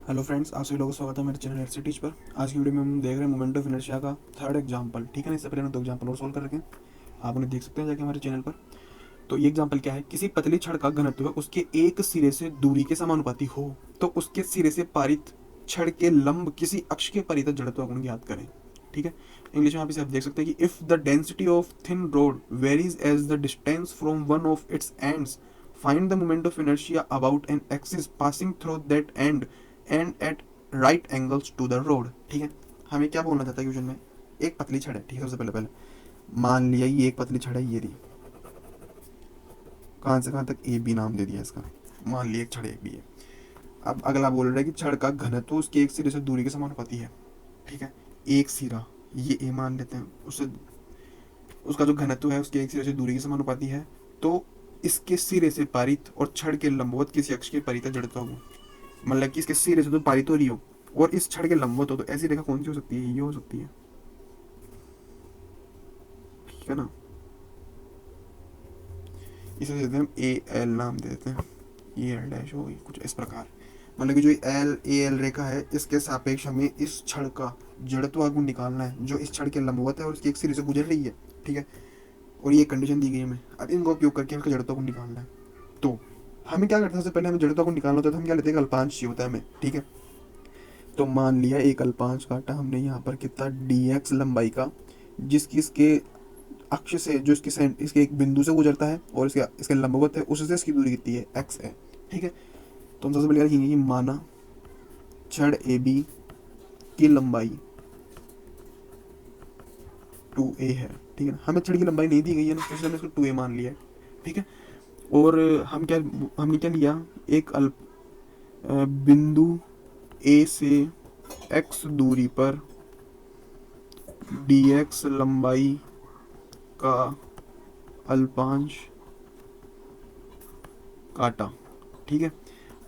Hello friends, आप सभी लोगों का स्वागत है मेरे चैनल एटसी टीच पर। आज की वीडियो में हम देख रहे हैं मोमेंट ऑफ इनर्शिया का थर्ड एग्जांपल। ठीक है ना, इससे पहले हम 2 एग्जांपल और सॉल्व कर रखे हैं, आप उन्हें देख सकते हैं जाके हमारे चैनल पर। तो ये एग्जांपल क्या है, किसी पतली छड़ का घनत्व उसके एक सिरे से दूरी के समानुपाती हो तो उसके सिरे से पारित छड़ के लंब किसी अक्ष के परितः जड़त्व गुण ज्ञात करें। ठीक है, इंग्लिश में आप इसे आप देख सकते हैं कि if the density of thin rod varies as the distance from one of its ends, find the moment of inertia about an axis passing through that end at right angles to the rod. ठीक है, हमें क्या बोलना चाहता है question में, एक पतली छड़ है। ठीक है, सबसे पहले पहले मान लिया ये एक पतली छड़ है, ये रही, कहाँ से कहाँ तक ए बी नाम दे दिया इसका, मान लिया एक छड़ एक बी है। अब अगला बोल रहा है कि छड़ का घनत्व उसके एक सिरे से दूरी के समानुपाती है। ठीक है, एक सिरा ये ए मान लेते हैं, उससे उसका जो घनत्व है उसके एक सिरे से दूरी के समानुपाती है, तो इसके सिरे से पारित और छड़ के लंबवत किसी अक्ष के परितः जड़त्व गुण, मतलब कि इसके सिरे से तो पारित हो रही हो और इस छड़ के लंबवत हो, तो ऐसी रेखा कौन सी हो सकती है, ये हो सकती है। ठीक है ना, इसे देते हैं हम ए एल नाम दे देते हैं, ये एल डैश होगी कुछ इस प्रकार। मतलब कि जो एल ए एल रेखा है इसके सापेक्ष हमें इस छड़ का जड़त्व गुण निकालना है जो इस छड़ के लंबवत है और इसकी एक सिरे से गुजर रही है। ठीक है, और ये कंडीशन दी गई हमें, अब इनको उपयोग करके इसका जड़त्व गुण निकालना है। तो हमें क्या करते हैं, सबसे पहले हमें जड़त्व गुण निकालना होता है तो हम क्या लेते हैं, अल्पांश चाहिए होता है हमें। ठीक है, तो मान लिया एक अल्पांश काटा हमने यहाँ पर कितना डी एक्स लंबाई का, जिसकी इसके अक्ष से जो इसके एक बिंदु से गुजरता है और इसके इसके लंबवत है, उससे इसकी दूरी कितनी है, एक्स है। ठीक है, तो हम सबसे पहले लिखेंगे कि माना छड़ ए बी की लंबाई 2a है। ठीक है, हमें छड़ की लंबाई नहीं दी गई है ना, इसलिए हमने इसको 2a मान लिया है। ठीक है, और हमने क्या लिया, एक बिंदु ए से x दूरी पर dx लंबाई का अल्पांश काटा। ठीक है,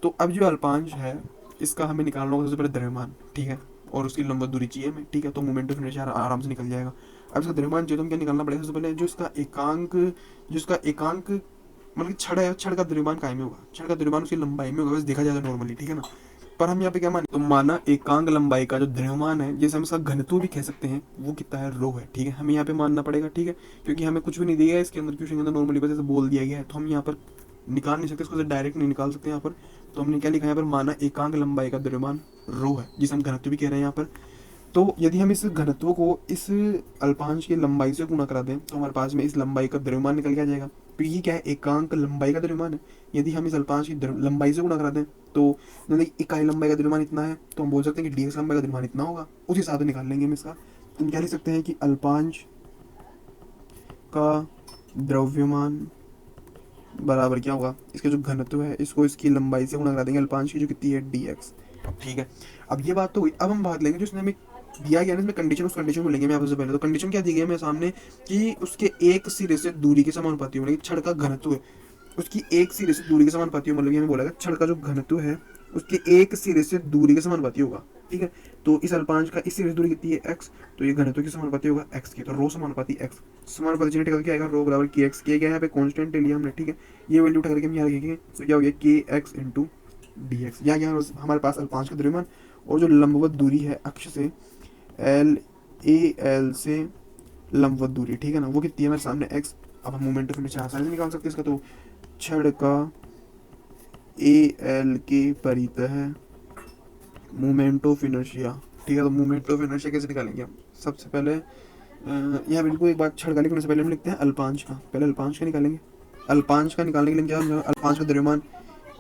तो अब जो अल्पांश है इसका हमें निकालना होगा सबसे पहले द्रव्यमान। ठीक है, और उसकी लंबवत दूरी चाहिए हमें। ठीक है, तो मोमेंट ऑफ इनर्शिया आराम से निकल जाएगा। अब इसका द्रव्यमान चाहिए तो हम क्या निकालना पड़ेगा, सबसे पहले जो इसका एकांक मतलब छड़ है, छड़ का द्रव्यमान काय में होगा, छड़ का द्रव्यमान उसकी लंबाई में होगा, बस देखा जाए नॉर्मली। ठीक है ना, पर हम यहाँ पे क्या माने, तो माना एकांक लंबाई का जो द्रव्यमान है, जैसे हम इसका घनत्व भी कह सकते हैं, वो कितना है, रो है। ठीक है, हमें यहाँ पे मानना पड़ेगा। ठीक है, क्योंकि हमें कुछ भी नहीं दिया है इसके अंदर, क्वेश्चन के अंदर नॉर्मली बस ऐसे बोल दिया गया है, तो हम यहाँ पर निकाल नहीं सकते इसको, डायरेक्ट नहीं निकाल सकते यहाँ पर। तो हमने क्या लिखा है यहाँ पर, माना एकांक लंबाई का द्रव्यमान रो है, जिसे हम घनत्व भी कह रहे हैं यहाँ पर। तो यदि हम इस घनत्व को इस अल्पांश की लंबाई से गुणा करा दें तो हमारे पास में इस लंबाई का द्रव्यमान निकल के आ जाएगा। तो ये क्या है, एकांक लंबाई का द्रव्यमान है। यदि हम इस अल्पांश की लंबाई से गुणा करा दें तो इकाई लंबाई का द्रव्यमान इतना है, तो हम बोल सकते हैं कि डीएक्स लंबाई का द्रव्यमान इतना होगा, उस हिसाब से निकाल लेंगे हम इसका। तो हम क्या लिख सकते हैं कि अल्पांश का द्रव्यमान बराबर क्या होगा, इसका जो घनत्व है इसको इसकी लंबाई से गुणा करा देंगे, अल्पांश की जो कितनी है dx। ठीक है, अब ये बात तो हुई। अब हम बात लेंगे जो इसने हमें दिया गया ना इसमें कंडीशन, उस कंडीशन को लेंगे मैं आपसे पहले। तो कंडीशन क्या दी गई है मेरे सामने, कि उसके एक सिरे से दूरी के समानुपाती हो, मतलब छड़ का घनत्व है उसकी एक सिरे से दूरी के समानुपाती हो, मतलब ये हमें बोला छड़ का जो घनत्व है उसके एक सिरे से दूरी के समानुपाती होगा। ठीक है, तो इस अल्पांश का इस सिरे से दूरी कितनी है, x, तो ये घनत्व के समानुपाती होगा x की, तो रो समानुपाती x, समानुपाती चिन्ह टिका क्या आएगा, रो बराबर के एक्स, के क्या है यहाँ पे कांस्टेंट ले लिया हमने। ठीक है, ये वैल्यू उठा करके हम यहाँ रखेंगे, तो क्या हो गया के एक्स इंटू डी एक्स। यहाँ हमारे पास अल्पांश का द्रव्यमान और जो लंबवत दूरी है अक्ष से एल ए एल से लंबवत दूरी, ठीक है ना, वो कितनी है मेरे सामने x। अब हम मोमेंट ऑफ इनर्शिया आसानी से निकाल सकते हैं इसका, तो छड़ का ए एल के परितः मोमेंट ऑफ इनर्शिया। ठीक है, तो मोमेंट ऑफ इनर्शिया कैसे निकालेंगे हम, सबसे पहले यहाँ बिल्कुल एक बात, छड़ का लिखने से पहले हम लिखते हैं अल्पांश का, पहले अल्पांश का निकालेंगे। अल्पांश का निकालने के लिए क्या, अल्पांश का द्रव्यमान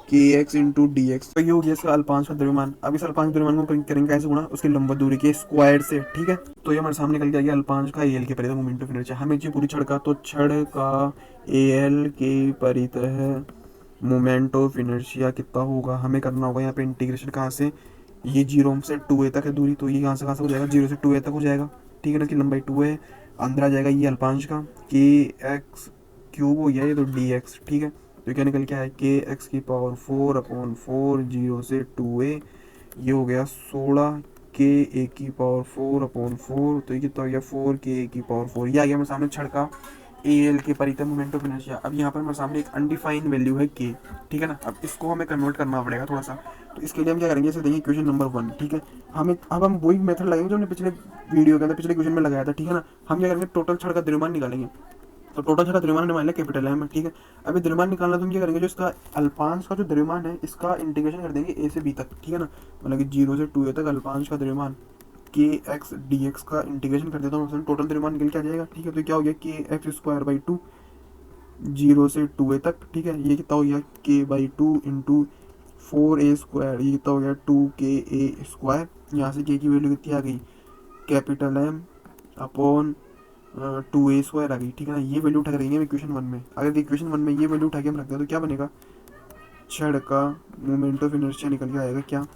के एक्स इंटू डी एक्स, तो ये हो गया इसका अल्पांश का द्रव्यमान। अब इस अल्पांश द्रव्यमान को करेंगे कैसे गुणा, उसकी लंबवत दूरी के स्क्वायर से। ठीक है, तो ये हमारे सामने निकल के आ गया अल्पांश का एल के परितः मोमेंट ऑफ इनर्शिया। हमें चाहिए पूरी छड़ का, तो छड़ का ए एल के परितः मोमेंट ऑफ इनर्शिया कितना होगा, हमें करना होगा यहाँ पे इंटीग्रेशन, कहाँ से, ये जीरो से 2a तक है दूरी, तो ये कहाँ से हो जाएगा, 0 से 2a तक हो जाएगा। ठीक है ना, इसकी लंबाई 2 है, अंदर आ जाएगा ये अल्पांश का के एक्स क्यूब हो गया ये, तो डी एक्स। ठीक है, तो क्या निकल के आया, के एक्स की पावर 4/4, 0 से 2a, ये हो गया 16 के ए की पावर 4/4, तो ये कितना हो गया 4 के ए की पावर 4। ये आ गया मेरे सामने छड़ का ए एल के परितः मोमेंट ऑफ इनर्शिया। अब यहाँ पर हमारे सामने एक अनडिफाइंड वैल्यू है के, ठीक है ना। अब इसको हमें कन्वर्ट करना पड़ेगा थोड़ा सा, तो इसके लिए हम क्या करेंगे, इसे देंगे इक्वेशन नंबर 1, ठीक है। हमें अब हम वही मेथड लगाएंगे जो हमने पिछले वीडियो के अंदर पिछले क्वेश्चन में लगाया था, ठीक है ना। हम क्या करेंगे, टोटल छड़ का द्रव्यमान निकालेंगे। तो टोटल छड़ का द्रव्यमान ने मान लिया कैपिटल एम, ठीक है। अभी द्रव्यमान निकालना तो हम क्या करेंगे, जो इसका अल्पांश का जो द्रव्यमान है इसका इंटीग्रेशन कर देंगे ए से बी तक, ठीक है ना। मतलब कि 0 से 2a तक अल्पांश का द्रव्यमान के एक्स डी एक्स का इंटीग्रेशन कर देता हूँ, टोटल द्रव्यमान निकल के आ जाएगा, ठीक है। तो क्या हो गया, के एक्स स्क्वायर बाई 2 0 से 2a तक, ठीक है। ये कितना हो गया, के बाई 2 इंटू 4a स्क्वायर, ये कितना हो गया 2ka स्क्वायर। यहाँ से के की वैल्यू कितनी आ गई, capital M upon 2a square आ गई, ठीक है ना। ये वैल्यू उठा करेंगे हम इक्वेशन 1 में। अगर इक्वेशन 1 में ये वैल्यू उठा के हम रखते हैं तो क्या बनेगा, छड़ का मोमेंट ऑफ इनर्शिया निकल के आएगा क्या,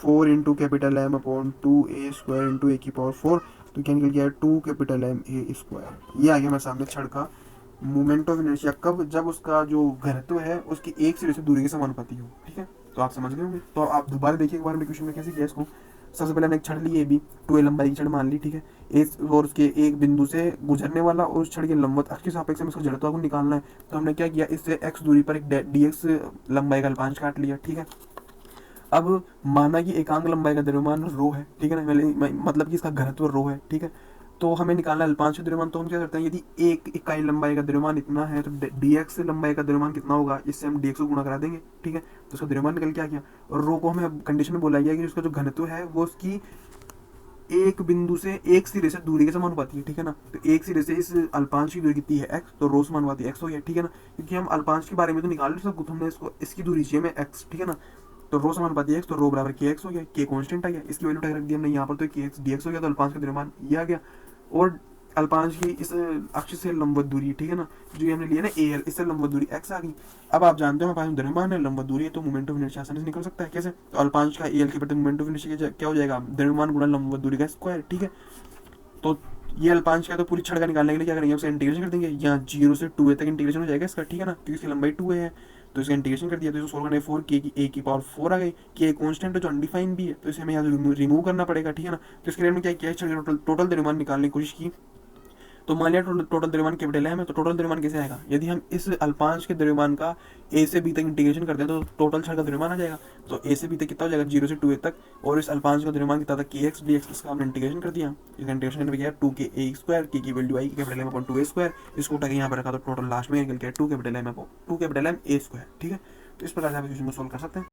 4 into capital M upon 2a square into a की पावर 4। तो क्या निकल गया, 2 कैपिटल एम ए स्क्वायर। ये आ गया हमारे सामने छड़ का मोमेंट ऑफ इनर्शिया, कब, जब उसका जो घनत्व है उसकी एक सिरे से दूरी के समानुपाती हो, ठीक है। तो आप समझ गए होंगे। तो आप दोबारा देखिए एक बार में क्वेश्चन में कैसे किया इसको। सबसे पहले हमने एक छड़ ली ए बी, 2a लंबाई की छड़ मान ली, ठीक है। एक और उसके एक बिंदु से गुजरने वाला और उस छड़ के लंबवत अक्ष के सापेक्ष में उसका जड़त्व को निकालना है। तो हमने क्या किया, इससे x दूरी पर एक dx लंबाई का अल्पांश काट लिया, ठीक है। अब माना कि एकांक लंबाई का द्रव्यमान रो है, ठीक है ना, मतलब कि इसका घनत्व रो है, ठीक है। तो हमें निकालना है अल्पांश द्रव्यमान। तो हम क्या करते हैं, यदि एक इकाई लंबाई का द्रव्यमान इतना है तो dx लंबाई का द्रव्यमान कितना होगा, इससे हम dx को गुणा करा देंगे, ठीक है। तो उसका द्रव्यमान निकल के आ गया। और रो को हमें कंडीशन में बोला गया कि उसका जो घनत्व है वो उसकी एक बिंदु से एक सिरे से दूरी के समानुपाती है, ठीक है ना। तो एक सिरे से इस अल्पांश की दूरी कितनी है, x, तो रो समानुपाती x हो गया, ठीक है ना। क्योंकि हम अल्पांश के बारे में तो निकाल नहीं सकते, हमने इसको इसकी दूरी चाहिए में x, ठीक है ना। तो रो समानुपाती x, तो रो बराबर के एक्स हो गया, के कांस्टेंट आ गया, इसकी वैल्यू रख दी हमने यहाँ पर, तो के एक्स डी एक्स हो गया। तो अल्पांश का द्रव्यमान ये आ गया। और अल्पांश की इस अक्ष से लंबवत दूरी, ठीक है ना, जो ये हमने लिया ना ए एल, इससे लंबवत दूरी x आ गई। अब आप जानते हो हमारे पास द्रव्यमान है, लंबवत दूरी है, तो मोमेंट ऑफ इनर्शिया आसानी से निकल सकता है। कैसे, तो अल्पांश का ए एल के प्रति मोमेंट ऑफ इनर्शिया क्या हो जाएगा, द्रव्यमान गुणा लंबवत दूरी का स्क्वायर, ठीक है। तो ये अल्पांश का तो पूरी छड़ का निकालने के लिए क्या करेंगे, उसका इंटीग्रेशन कर देंगे। यहाँ 0 से 2a तक इंटीग्रेशन हो जाएगा इसका, ठीक है ना, क्योंकि इसकी लंबाई 2a है। तो इसका इंटीग्रेशन कर दिया, तो इसको सोल्व करने 4 के की a की पावर 4 आ गई। के कांस्टेंट है जो अनडिफाइंड भी है, तो इसे हमें यहाँ रिमूव करना पड़ेगा, ठीक है ना। तो इसके लिए हमने क्या किया, टोटल द्रव्यमान निकालने की कोशिश की। तो मान लिया टोटल द्रव्यमान कैपिटल एम है, तो टोटल द्रव्यमान कैसे आएगा, यदि हम इस अल्पांश के द्रव्यमान का ए से बी तक इंटीग्रेशन करते हैं तो टोटल छड़ का द्रव्यमान आ जाएगा। तो ए से बी तक कितना हो जाएगा, 0 से 2a तक, और इस अल्पांश का द्रव्यमान कितना था, के एक्स डी एक्स, इसका हमने इंटीग्रेशन कर दिया। इसका इंटीग्रेशन करने गया 2 के ए स्क्वायर, के की value I capital M upon 2a square, इसको उठा के यहाँ पर रखा तो टोटल लास्ट में निकल गया 2 कैपिटल एम ए स्क्वायर, ठीक है। तो इस प्रकार से आप इस क्वेश्चन को सोल्व कर सकते हैं।